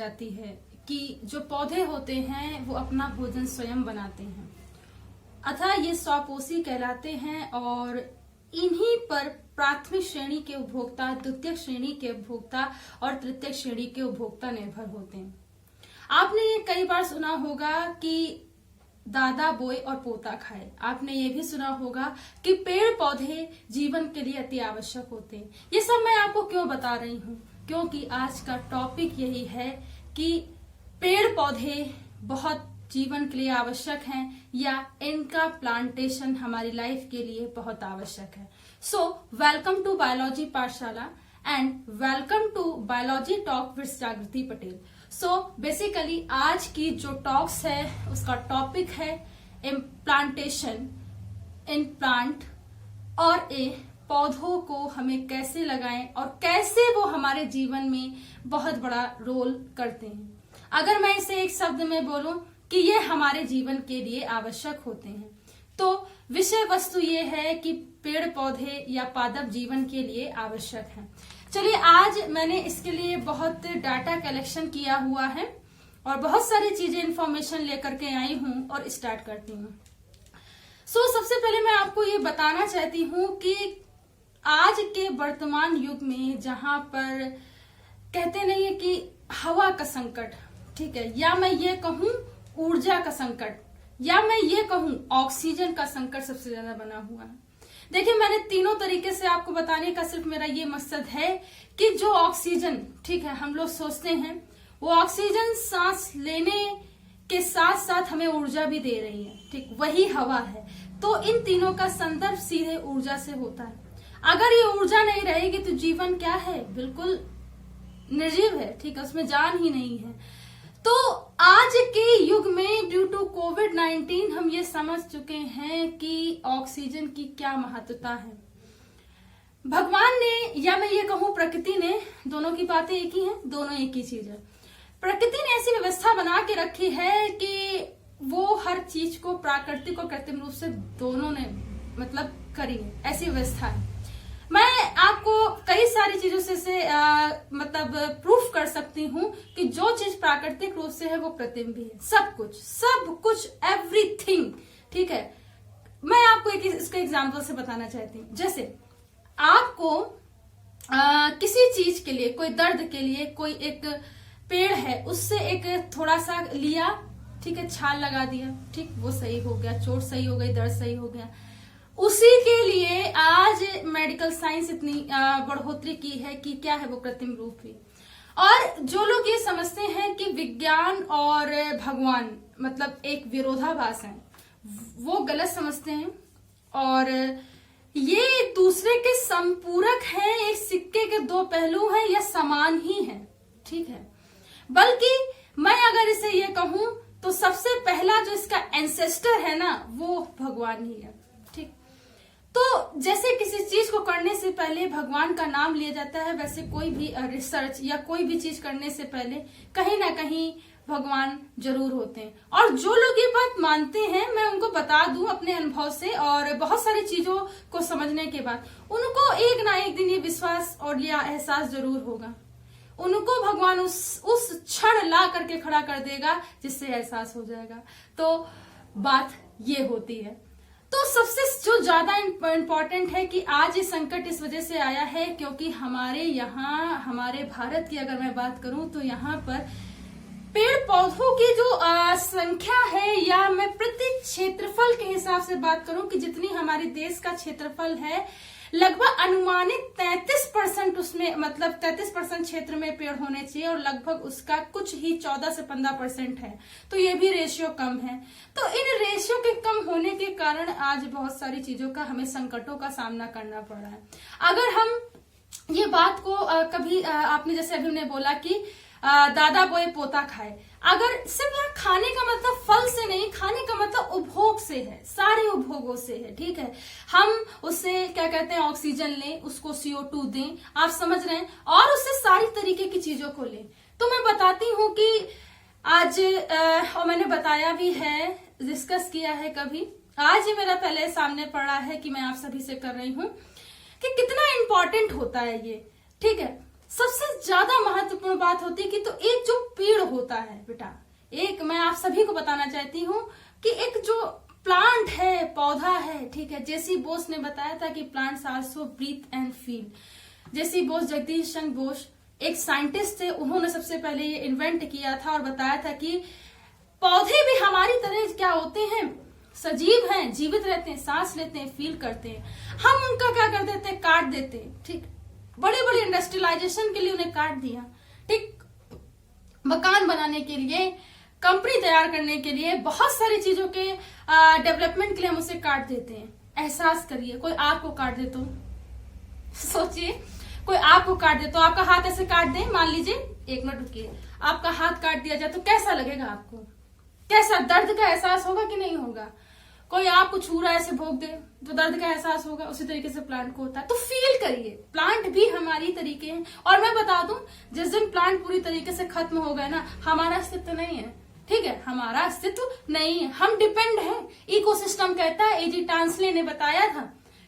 जाती है कि जो पौधे होते हैं वो अपना भोजन स्वयं बनाते हैं, अतः ये स्वपोषी कहलाते हैं और इन्हीं पर प्राथमिक श्रेणी के उपभोक्ता, द्वितीय श्रेणी के उपभोक्ता और तृतीय श्रेणी के उपभोक्ता निर्भर होते हैं। आपने ये कई बार सुना होगा कि दादा बोए और पोता खाए। आपने ये भी सुना होगा कि पेड़ पौधे जीवन के लिए अति आवश्यक होते हैं। ये सब मैं आपको क्यों बता रही हूँ? क्योंकि आज का टॉपिक यही है कि पेड़ पौधे बहुत जीवन के लिए आवश्यक हैं या इनका प्लांटेशन हमारी लाइफ के लिए बहुत आवश्यक है। So welcome to biology Pathshala and welcome to biology talk with Jagriti Patel. So basically आज की जो टॉक्स है उसका टॉपिक है प्लांटेशन इन प्लांट और पौधों को हमें कैसे लगाएं और कैसे वो हमारे जीवन में बहुत बड़ा रोल करते हैं। अगर मैं इसे एक शब्द में बोलूं कि ये हमारे जीवन के लिए आवश्यक होते हैं, तो विषय वस्तु ये है कि पेड़ पौधे या पादप जीवन के लिए आवश्यक हैं। चलिए, आज मैंने इसके लिए बहुत डाटा कलेक्शन किया हुआ है और बहुत सारी चीजें इंफॉर्मेशन लेकर के आई हूं और स्टार्ट करती हूँ। सबसे पहले मैं आपको ये बताना चाहती हूँ कि आज के वर्तमान युग में जहां पर कहते नहीं है कि हवा का संकट, ठीक है, या मैं ये कहूं ऊर्जा का संकट, या मैं ये कहूं ऑक्सीजन का संकट सबसे ज्यादा बना हुआ है। देखिए, मैंने तीनों तरीके से आपको बताने का सिर्फ मेरा ये मकसद है कि जो ऑक्सीजन, ठीक है, हम लोग सोचते हैं वो ऑक्सीजन सांस लेने के साथ साथ हमें ऊर्जा भी दे रही है, ठीक, वही हवा है। तो इन तीनों का संदर्भ सीधे ऊर्जा से होता है। अगर ये ऊर्जा नहीं रहेगी तो जीवन क्या है? बिल्कुल निर्जीव है, ठीक है, उसमें जान ही नहीं है। तो आज के युग में ड्यू टू कोविड-19 हम ये समझ चुके हैं कि ऑक्सीजन की क्या महत्वता है। भगवान ने या मैं ये कहूं प्रकृति ने, दोनों की बातें एक ही हैं, दोनों एक ही चीज है। प्रकृति ने ऐसी व्यवस्था बना के रखी है कि वो हर चीज को प्राकृतिक और कृत्रिम रूप से दोनों ने मतलब करी है, ऐसी व्यवस्था है। मैं आपको कई सारी चीजों से मतलब प्रूफ कर सकती हूँ कि जो चीज प्राकृतिक रूप से है वो कृत्रिम भी है। सब कुछ एवरीथिंग, ठीक है। मैं आपको इसका एग्जांपल से बताना चाहती हूँ। जैसे आपको किसी चीज के लिए, कोई दर्द के लिए कोई एक पेड़ है, उससे एक थोड़ा सा लिया, ठीक है, छाल लगा दिया, ठीक, वो सही हो गया, चोट सही हो गई, दर्द सही हो गया। उसी के लिए आज मेडिकल साइंस इतनी बढ़ोतरी की है कि क्या है वो कृत्रिम रूप भी। और जो लोग ये समझते हैं कि विज्ञान और भगवान मतलब एक विरोधाभास है, वो गलत समझते हैं और ये एक दूसरे के संपूरक हैं, एक सिक्के के दो पहलू हैं या समान ही हैं, ठीक है। बल्कि मैं अगर इसे ये कहूं तो सबसे पहला जो इसका एंसेस्टर है ना, वो भगवान ही है, ठीक। तो जैसे किसी चीज को करने से पहले भगवान का नाम लिया जाता है, वैसे कोई भी रिसर्च या कोई भी चीज करने से पहले कहीं ना कहीं भगवान जरूर होते हैं। और जो लोग ये बात मानते हैं, मैं उनको बता दूं अपने अनुभव से और बहुत सारी चीजों को समझने के बाद, उनको एक ना एक दिन ये विश्वास और यह एहसास जरूर होगा। उनको भगवान उस क्षण ला करके खड़ा कर देगा जिससे एहसास हो जाएगा। तो बात ये होती है। तो सबसे जो ज्यादा इम्पोर्टेंट है कि आज ये संकट इस वजह से आया है क्योंकि हमारे यहाँ, हमारे भारत की अगर मैं बात करूं तो यहाँ पर पेड़ पौधों की जो संख्या है, या मैं प्रति क्षेत्रफल के हिसाब से बात करूं कि जितनी हमारे देश का क्षेत्रफल है, लगभग अनुमानित 33% उसमें मतलब 33% क्षेत्र में पेड़ होने चाहिए और लगभग उसका कुछ ही 14 से 15% है। तो ये भी रेशियो कम है। तो इन रेशियो के कम होने के कारण आज बहुत सारी चीजों का हमें संकटों का सामना करना पड़ रहा है। अगर हम ये बात को कभी आपने जैसे अभी ने बोला कि दादा बोए पोता खाए, अगर सिर्फ यहाँ खाने का मतलब फल से नहीं, खाने का मतलब उपभोग से है, सारे उपभोगों से है, ठीक है। हम उससे क्या कहते हैं ऑक्सीजन लें, उसको CO2 दें, आप समझ रहे हैं, और उससे सारी तरीके की चीजों को लें। तो मैं बताती हूँ कि आज और मैंने बताया भी है, डिस्कस किया है कभी, आज ही मेरा पहले सामने पड़ा है कि मैं आप सभी से कर रही हूँ कि कितना इंपॉर्टेंट होता है ये, ठीक है। सबसे ज्यादा महत्वपूर्ण बात होती है कि तो एक जो पेड़ होता है बेटा, एक मैं आप सभी को बताना चाहती हूँ कि एक जो प्लांट है, पौधा है, ठीक है, जेसी बोस ने बताया था कि plants also breathe and feel. J C Bose, Jagadish Chandra Bose एक साइंटिस्ट थे, उन्होंने सबसे पहले ये इन्वेंट किया था और बताया था कि पौधे भी हमारी तरह क्या होते हैं, सजीव हैं, जीवित रहते हैं, सांस लेते हैं, फील करते हैं। हम उनका क्या कर देते हैं, काट देते हैं, ठीक, बड़े बड़े इंडस्ट्रियलाइजेशन के लिए उन्हें काट दिया, ठीक, मकान बनाने के लिए, कंपनी तैयार करने के लिए, बहुत सारी चीजों के डेवलपमेंट के लिए हम उसे काट देते हैं। एहसास करिए, कोई आपको काट दे तो सोचिए, कोई आपको काट दे तो, आपका हाथ ऐसे काट दे, मान लीजिए, एक मिनट रुकिए, आपका हाथ काट दिया जाए तो कैसा लगेगा आपको, कैसा दर्द का एहसास होगा कि नहीं होगा? कोई आपको छू रहा है, ऐसे भोग दे तो दर्द का एहसास होगा, उसी तरीके से प्लांट को होता है। तो फील करिए, प्लांट भी हमारी तरीके हैं। और मैं बता दूं, जिस दिन प्लांट पूरी तरीके से खत्म हो गए ना, हमारा अस्तित्व नहीं है, ठीक है, हमारा अस्तित्व नहीं है, हम डिपेंड हैं। इकोसिस्टम कहता है, एजी टांसले ने बताया था,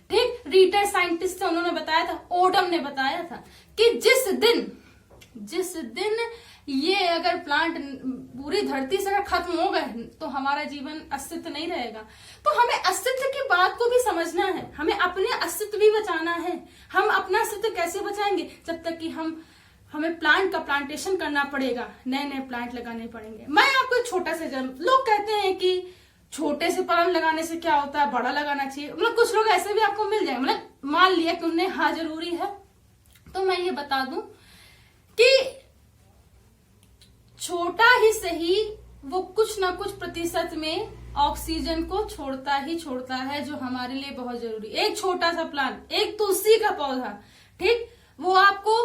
ठीक, रीटर साइंटिस्ट थे, उन्होंने बताया था, ओडम ने बताया था कि जिस दिन ये अगर प्लांट पूरी धरती से अगर खत्म हो गए तो हमारा जीवन अस्तित्व नहीं रहेगा। तो हमें अस्तित्व की बात को भी समझना है, हमें अपने अस्तित्व भी बचाना है। हम अपना अस्तित्व कैसे बचाएंगे? जब तक कि हमें प्लांट का प्लांटेशन करना पड़ेगा, नए नए प्लांट लगाने पड़ेंगे। मैं आपको एक छोटा सा लोग कहते हैं कि छोटे से प्लांट लगाने से क्या होता है, बड़ा लगाना चाहिए, मतलब कुछ लोग ऐसे भी आपको मिल जाएंगे, मतलब मान लिया कि उन्हें हाँ जरूरी है। तो मैं ये बता दूं कि छोटा ही सही, वो कुछ ना कुछ प्रतिशत में ऑक्सीजन को छोड़ता ही छोड़ता है, जो हमारे लिए बहुत जरूरी। एक छोटा सा प्लांट, एक तुलसी का पौधा, ठीक, वो आपको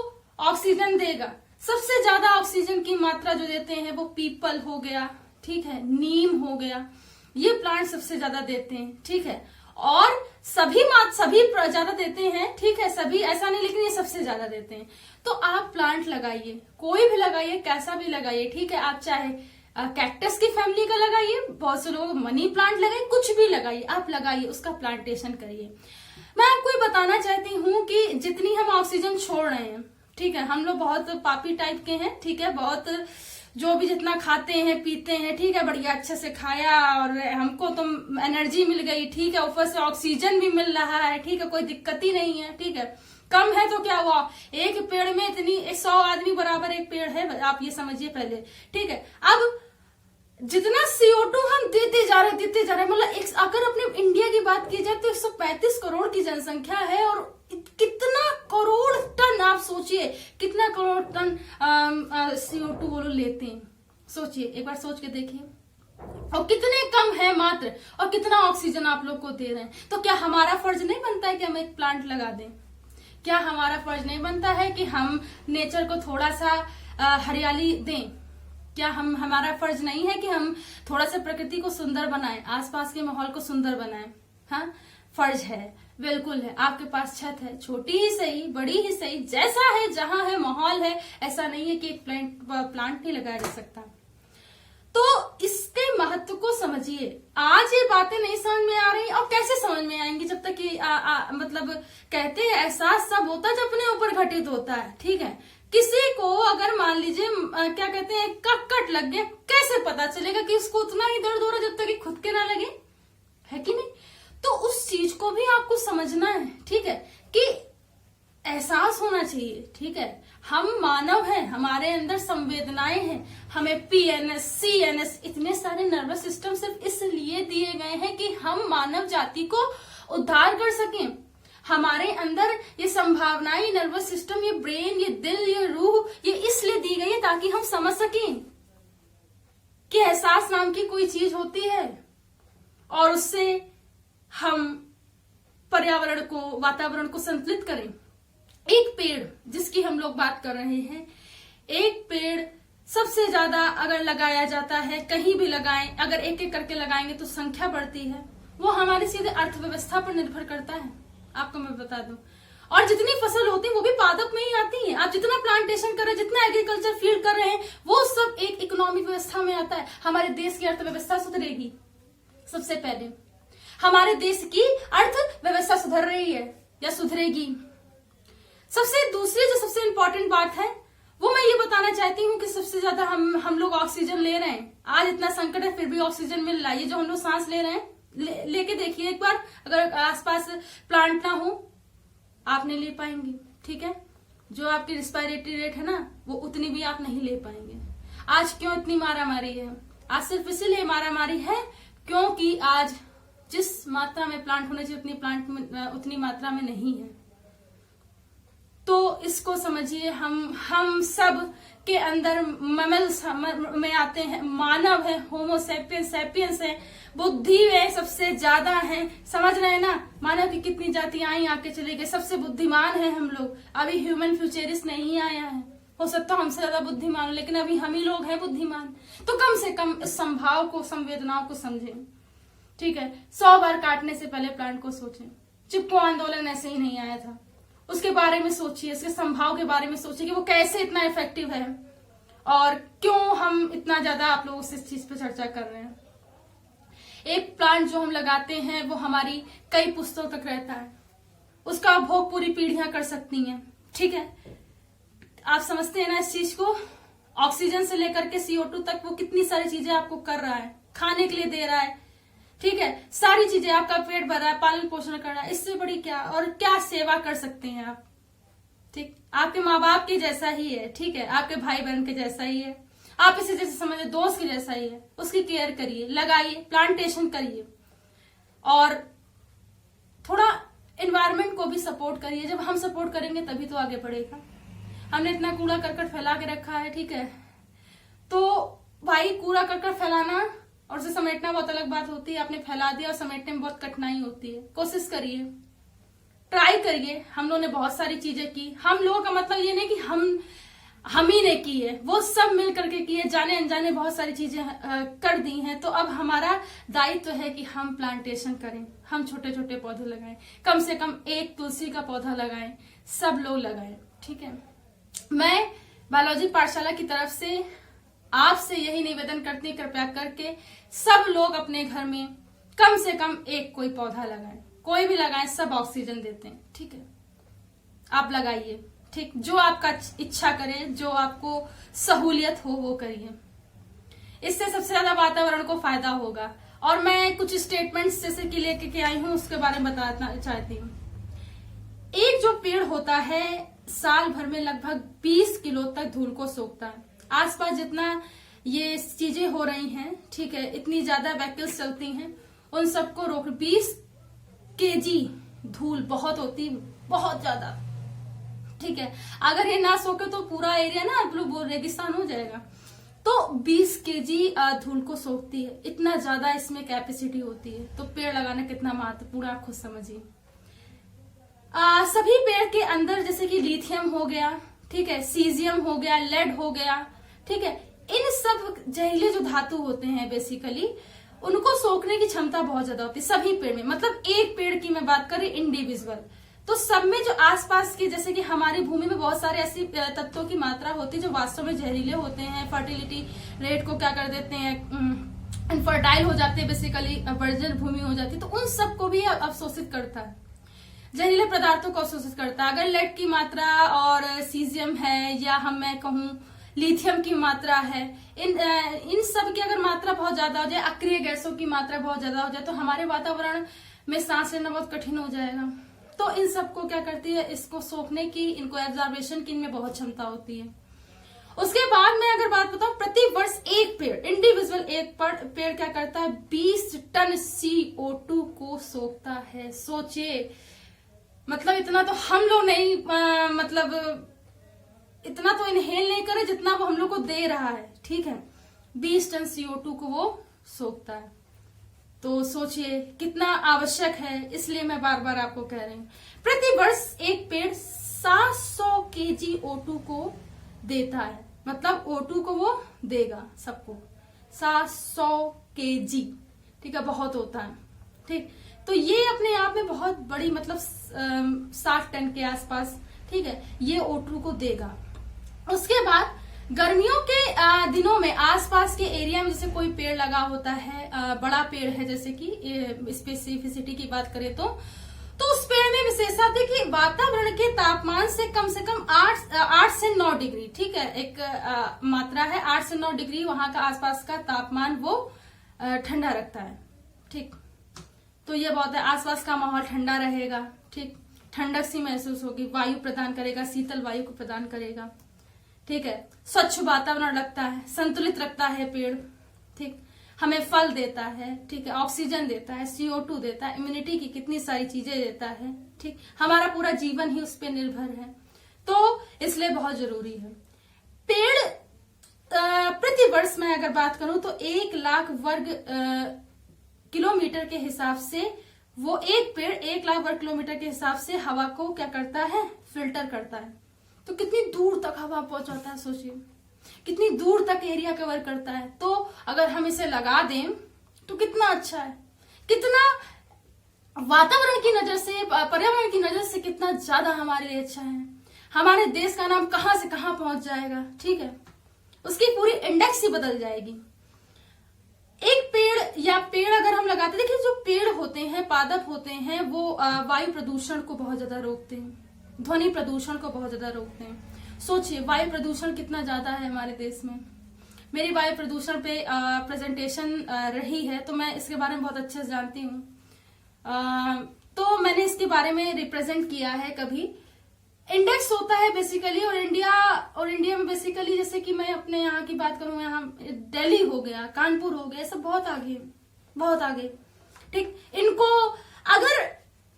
ऑक्सीजन देगा। सबसे ज्यादा ऑक्सीजन की मात्रा जो देते हैं वो पीपल हो गया, ठीक है, नीम हो गया, ये प्लांट सबसे ज्यादा देते हैं, ठीक है। और सभी ज्यादा देते हैं, ठीक है, सभी ऐसा नहीं, लेकिन ये सबसे ज्यादा देते हैं। तो आप प्लांट लगाइए, कोई भी लगाइए, कैसा भी लगाइए, ठीक है। आप चाहे कैक्टस की फैमिली का लगाइए, बहुत से लोग मनी प्लांट लगाइए, कुछ भी लगाइए, आप लगाइए, उसका प्लांटेशन करिए। मैं आपको ये बताना चाहती हूँ कि जितनी हम ऑक्सीजन छोड़ रहे हैं, ठीक है, हम लोग बहुत पापी टाइप के हैं, ठीक है, बहुत जो भी जितना खाते हैं पीते हैं, ठीक है, बढ़िया अच्छे से खाया और हमको तो एनर्जी मिल गई, ठीक है, ऊपर से ऑक्सीजन भी मिल रहा है, ठीक है, कोई दिक्कत ही नहीं है, ठीक है। कम है तो क्या हुआ, एक पेड़ में इतनी 100 आदमी बराबर एक पेड़ है, आप ये समझिए पहले, ठीक है। अब जितना CO2 हम देते जा रहे मतलब अगर अपने इंडिया की बात की जाए तो 135 करोड़ की जनसंख्या है, और कितना करोड़ टन, आप सोचिए कितना करोड़ टन CO2 वो लोग लेते हैं, सोचिए, एक बार सोच के देखिए, और कितने कम है मात्र, और कितना ऑक्सीजन आप लोग को दे रहे हैं। तो क्या हमारा फर्ज नहीं बनता है कि हम एक प्लांट लगा दें? क्या हमारा फर्ज नहीं बनता है कि हम नेचर को थोड़ा सा हरियाली दें? क्या हमारा फर्ज नहीं है कि हम थोड़ा सा प्रकृति को सुंदर बनाएं, आसपास के माहौल को सुंदर बनाएं? हाँ, फर्ज है, बिल्कुल है। आपके पास छत है, छोटी ही सही, बड़ी ही सही, जैसा है, जहां है माहौल है, ऐसा नहीं है कि एक प्लांट नहीं लगाया जा सकता। तो इसके महत्व को समझिए। आज ये बातें नहीं समझ में आ रही, और कैसे समझ में आएंगी जब तक कि मतलब कहते हैं एहसास सब होता है जब अपने ऊपर घटित होता है, ठीक है। किसी को अगर मान लीजिए क्या कहते हैं कट लग गया, कैसे पता चलेगा कि उसको उतना ही दर्द हो रहा जब तक कि खुद के ना लगे, है कि नहीं? तो उस चीज को भी आपको समझना है, ठीक है, कि एहसास होना चाहिए, ठीक है। हम मानव हैं, हमारे अंदर संवेदनाएं हैं, हमें PNS, CNS, इतने सारे नर्वस सिस्टम सिर्फ इसलिए दिए गए हैं कि हम मानव जाति को उद्धार कर सकें। हमारे अंदर ये संभावनाएं, नर्वस सिस्टम, ये ब्रेन, ये दिल, ये रूह, ये इसलिए दी गई है ताकि हम समझ सकें कि एहसास नाम की कोई चीज होती है, और उससे हम पर्यावरण को, वातावरण को संतुलित करें। एक पेड़ जिसकी हम लोग बात कर रहे हैं, एक पेड़ सबसे ज्यादा अगर लगाया जाता है, कहीं भी लगाएं, अगर एक एक करके लगाएंगे तो संख्या बढ़ती है। वो हमारी सीधे अर्थव्यवस्था पर निर्भर करता है, आपको मैं बता दूं। और जितनी फसल होती है वो भी पादप में ही आती है। आप जितना प्लांटेशन कर रहे हैं, जितना एग्रीकल्चर फील्ड कर रहे हैं, वो सब एक इकोनॉमिक व्यवस्था में आता है। हमारे देश की अर्थव्यवस्था सुधरेगी। सबसे पहले हमारे देश की अर्थव्यवस्था सुधर रही है या सुधरेगी। दूसरी जो सबसे इंपॉर्टेंट बात है वो मैं ये बताना चाहती हूँ कि सबसे ज्यादा हम लोग ऑक्सीजन ले रहे हैं। आज इतना संकट है फिर भी ऑक्सीजन मिल रहा है। ये जो हम लोग सांस ले रहे हैं, लेके देखिए एक बार, अगर आसपास प्लांट ना हो आप नहीं ले पाएंगे। ठीक है, जो आपकी रिस्पायरेटरी रेट है ना वो उतनी भी आप नहीं ले पाएंगे। आज क्यों इतनी मारामारी है? आज सिर्फ इसीलिए मारामारी है क्योंकि आज जिस मात्रा में प्लांट होने चाहिए उतनी मात्रा में नहीं है। तो इसको समझिए, हम सब के अंदर मैमल्स में आते हैं, मानव है, होमो सैपियंस है, बुद्धि है सबसे ज्यादा है। समझ रहे हैं ना, मानव की कितनी जातियां आई आके चले गए, सबसे बुद्धिमान है हम लोग। अभी ह्यूमन फ्यूचरिस्ट नहीं आया है, हो सकता है हमसे ज्यादा बुद्धिमान हो, लेकिन अभी हम ही लोग हैं बुद्धिमान। तो कम से कम इस संभाव को, संवेदनाओं को समझें। ठीक है, 100 बार काटने से पहले प्लांट को सोचें। चिपको आंदोलन ऐसे ही नहीं आया था, उसके बारे में सोचिए, इसके संभाव के बारे में सोचिए कि वो कैसे इतना इफेक्टिव है और क्यों हम इतना ज्यादा आप लोगों से इस चीज पे चर्चा कर रहे हैं। एक प्लांट जो हम लगाते हैं वो हमारी कई पुश्तों तक रहता है, उसका उपभोग पूरी पीढ़ियां कर सकती हैं। ठीक है, आप समझते हैं ना इस चीज को? ऑक्सीजन से लेकर के CO2 तक वो कितनी सारी चीजें आपको कर रहा है, खाने के लिए दे रहा है। ठीक है, सारी चीजें, आपका पेट भर रहा है, पालन पोषण कर रहा है, इससे बड़ी क्या और क्या सेवा कर सकते हैं आप। ठीक, आपके माँ बाप के जैसा ही है। ठीक है, आपके भाई बहन के जैसा ही है, आप इसे जैसे समझे दोस्त के जैसा ही है। उसकी केयर करिए, लगाइए, प्लांटेशन करिए और थोड़ा एनवायरमेंट को भी सपोर्ट करिए। जब हम सपोर्ट करेंगे तभी तो आगे बढ़ेगा। हमने इतना कूड़ा करकट फैला के रखा है। ठीक है, तो भाई कूड़ा करकट फैलाना और उसे समेटना बहुत अलग बात होती है। आपने फैला दिया और समेटने में बहुत कठिनाई होती है। कोशिश करिए, ट्राई करिए। हम लोगों ने बहुत सारी चीजें की। हम लोगों का मतलब ये नहीं कि हम ही ने की है, वो सब मिल करके किए, जाने अनजाने बहुत सारी चीजें कर दी हैं। तो अब हमारा दायित्व है कि हम प्लांटेशन करें, हम छोटे छोटे पौधे लगाएं, कम से कम एक तुलसी का पौधा लगाएं, सब लोग लगाएं। ठीक है, मैं बायोलॉजी पाठशाला की तरफ से आपसे यही निवेदन करती, कृपया करके सब लोग अपने घर में कम से कम एक कोई पौधा लगाएं, कोई भी लगाएं, सब ऑक्सीजन देते हैं। ठीक है, आप लगाइए। ठीक, जो आपका इच्छा करे, जो आपको सहूलियत हो वो करिए। इससे सबसे ज्यादा वातावरण को फायदा होगा। और मैं कुछ स्टेटमेंट्स जैसे कि लेके के आई हूं उसके बारे में बताना चाहती हूँ। एक जो पेड़ होता है साल भर में लगभग 20 किलो तक धूल को सोखता है। आसपास जितना ये चीजें हो रही हैं, ठीक है, इतनी ज्यादा व्हीकल्स चलती हैं, उन सबको रोक 20 kg धूल बहुत होती है, बहुत ज्यादा। ठीक है, अगर ये ना सोखे तो पूरा एरिया ना वो रेगिस्तान हो जाएगा। तो 20 kg धूल को सोखती है, इतना ज्यादा इसमें कैपेसिटी होती है। तो पेड़ लगाना कितना महत्वपूर्ण आप खुद समझिए। सभी पेड़ के अंदर जैसे कि लिथियम हो गया, ठीक है, सीजियम हो गया, लेड हो गया, ठीक है, इन सब जहरीले जो धातु होते हैं बेसिकली उनको सोखने की क्षमता बहुत ज्यादा होती है सभी पेड़ में। मतलब एक पेड़ की मैं बात करें इंडिविजुअल, तो सब में जो आसपास के, जैसे कि हमारी भूमि में बहुत सारे ऐसी तत्वों की मात्रा होती है जो वास्तव में जहरीले होते हैं, फर्टिलिटी रेट को क्या कर देते हैं, इनफर्टाइल हो जाते हैं, बेसिकली बर्जर भूमि हो जाती है। तो उन सबको भी अवशोषित करता है, जहरीले पदार्थों को अवशोषित करता है। अगर लेड की मात्रा और सीजियम है या मैं कहूं लिथियम की मात्रा है, इन सब की अगर मात्रा बहुत ज्यादा हो जाए, अक्रिय गैसों की मात्रा बहुत ज्यादा हो जाए, तो हमारे वातावरण में सांस लेना बहुत कठिन हो जाएगा। तो इन सबको क्या करती है, इसको सोखने की, इनको एब्जॉर्बेशन की इनमें बहुत क्षमता होती है। उसके बाद मैं अगर बात बताऊं, प्रति वर्ष एक पेड़, इंडिविजुअल एक पेड़ क्या करता है, 20 टन CO2 को सोखता है। सोचिए, मतलब इतना तो हम लोग नहीं, मतलब इतना तो इनहेल नहीं करे जितना वो हम लोग को दे रहा है। ठीक है, 20 टन CO2 को वो सोखता है। तो सोचिए कितना आवश्यक है। इसलिए मैं बार बार आपको कह रही हूं, प्रति वर्ष एक पेड़ 700 kg O2 को देता है। मतलब O2 को वो देगा सबको 700 kg। ठीक है, बहुत होता है। ठीक, तो ये अपने आप में बहुत बड़ी, मतलब 60 टन के आसपास, ठीक है, ये O2 को देगा। उसके बाद गर्मियों के दिनों में आसपास के एरिया में जैसे कोई पेड़ लगा होता है, बड़ा पेड़ है, जैसे कि स्पेसिफिसिटी की बात करें तो तो उस पेड़ में विशेषता थी कि वातावरण के तापमान से कम 8 से 9 डिग्री, ठीक है, एक मात्रा है 8 से 9 डिग्री वहां का आसपास का तापमान वो ठंडा रखता है। ठीक, तो ये बहुत है, आसपास का माहौल ठंडा रहेगा। ठीक, ठंडक सी महसूस होगी, वायु प्रदान करेगा, शीतल वायु को प्रदान करेगा। ठीक है, स्वच्छ वातावरण रखता है, संतुलित रखता है पेड़। ठीक, हमें फल देता है, ठीक है, ऑक्सीजन देता है, CO2 देता है, इम्यूनिटी की कितनी सारी चीजें देता है। ठीक, हमारा पूरा जीवन ही उस पर निर्भर है, तो इसलिए बहुत जरूरी है। पेड़ प्रति वर्ष में अगर बात करूं तो 1 लाख वर्ग किलोमीटर के हिसाब से वो एक पेड़ 1 लाख वर्ग किलोमीटर के हिसाब से हवा को क्या करता है, फिल्टर करता है। तो कितनी दूर तक हवा पहुंचाता है, सोचिए कितनी दूर तक एरिया कवर करता है। तो अगर हम इसे लगा दें तो कितना अच्छा है, कितना वातावरण की नजर से, पर्यावरण की नजर से कितना ज्यादा हमारे लिए अच्छा है। हमारे देश का नाम कहां से कहां पहुंच जाएगा। ठीक है, उसकी पूरी इंडेक्स ही बदल जाएगी। एक पेड़ या पेड़ अगर हम लगाते, देखिए जो पेड़ होते हैं, पादप होते हैं, वो वायु प्रदूषण को बहुत ज्यादा रोकते हैं, ध्वनि प्रदूषण को बहुत ज्यादा रोकते हैं। सोचिए वायु प्रदूषण कितना ज्यादा है हमारे देश में। मेरी वायु प्रदूषण पे प्रेजेंटेशन रही है, तो मैं इसके बारे में बहुत अच्छे से जानती हूँ। तो मैंने इसके बारे में रिप्रेजेंट किया है कभी। इंडेक्स होता है बेसिकली, और इंडिया में बेसिकली, जैसे कि मैं अपने यहाँ की बात करूं, यहाँ दिल्ली हो गया, कानपुर हो गया, सब बहुत आगे, बहुत आगे। ठीक, इनको अगर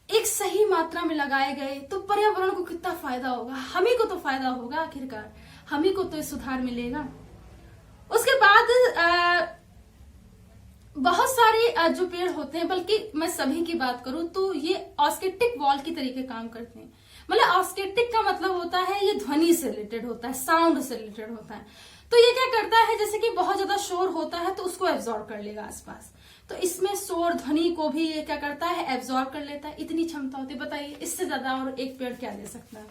एक सही मात्रा में लगाए गए तो पर्यावरण को कितना फायदा होगा, हम ही को तो फायदा होगा, आखिरकार हम ही को तो सुधार मिलेगा। उसके बाद बहुत सारे जो पेड़ होते हैं, बल्कि मैं सभी की बात करूं तो ये ऑस्केटिक वॉल की तरीके काम करते हैं। मतलब ऑस्केटिक का मतलब होता है ये ध्वनि से रिलेटेड होता है, साउंड से रिलेटेड होता है। तो ये क्या करता है, जैसे कि बहुत ज्यादा शोर होता है तो उसको एब्जॉर्ब कर लेगा आसपास, तो इसमें शोर ध्वनि को भी ये क्या करता है, एब्जॉर्ब कर लेता है। इतनी क्षमता होती है, बताइए इससे ज्यादा और एक पेड़ क्या दे सकता है।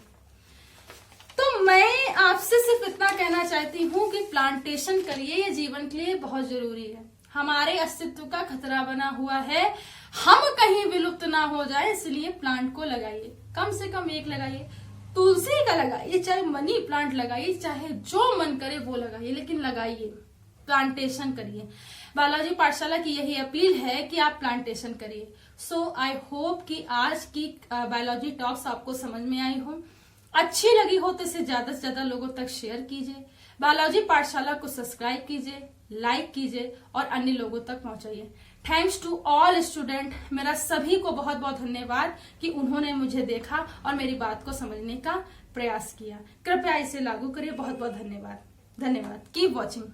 तो मैं आपसे सिर्फ इतना कहना चाहती हूँ कि प्लांटेशन करिए, ये जीवन के लिए बहुत जरूरी है। हमारे अस्तित्व का खतरा बना हुआ है, हम कहीं विलुप्त ना हो जाए, इसलिए प्लांट को लगाइए, कम से कम एक लगाइए, तुलसी का लगाइए, चाहे मनी प्लांट लगाइए, चाहे जो मन करे वो लगाइए, लेकिन लगाइए, प्लांटेशन करिए। बालाजी पाठशाला की यही अपील है कि आप प्लांटेशन करिए। सो आई होप कि आज की बायोलॉजी टॉक्स आपको समझ में आई हो, अच्छी लगी हो तो इसे ज्यादा से ज्यादा लोगों तक शेयर कीजिए। बायोलॉजी पाठशाला को सब्सक्राइब कीजिए, लाइक कीजिए और अन्य लोगों तक पहुंचाइए। थैंक्स टू ऑल स्टूडेंट, मेरा सभी को बहुत बहुत धन्यवाद कि उन्होंने मुझे देखा और मेरी बात को समझने का प्रयास किया। कृपया इसे लागू करिए। बहुत बहुत धन्यवाद। Keep watching.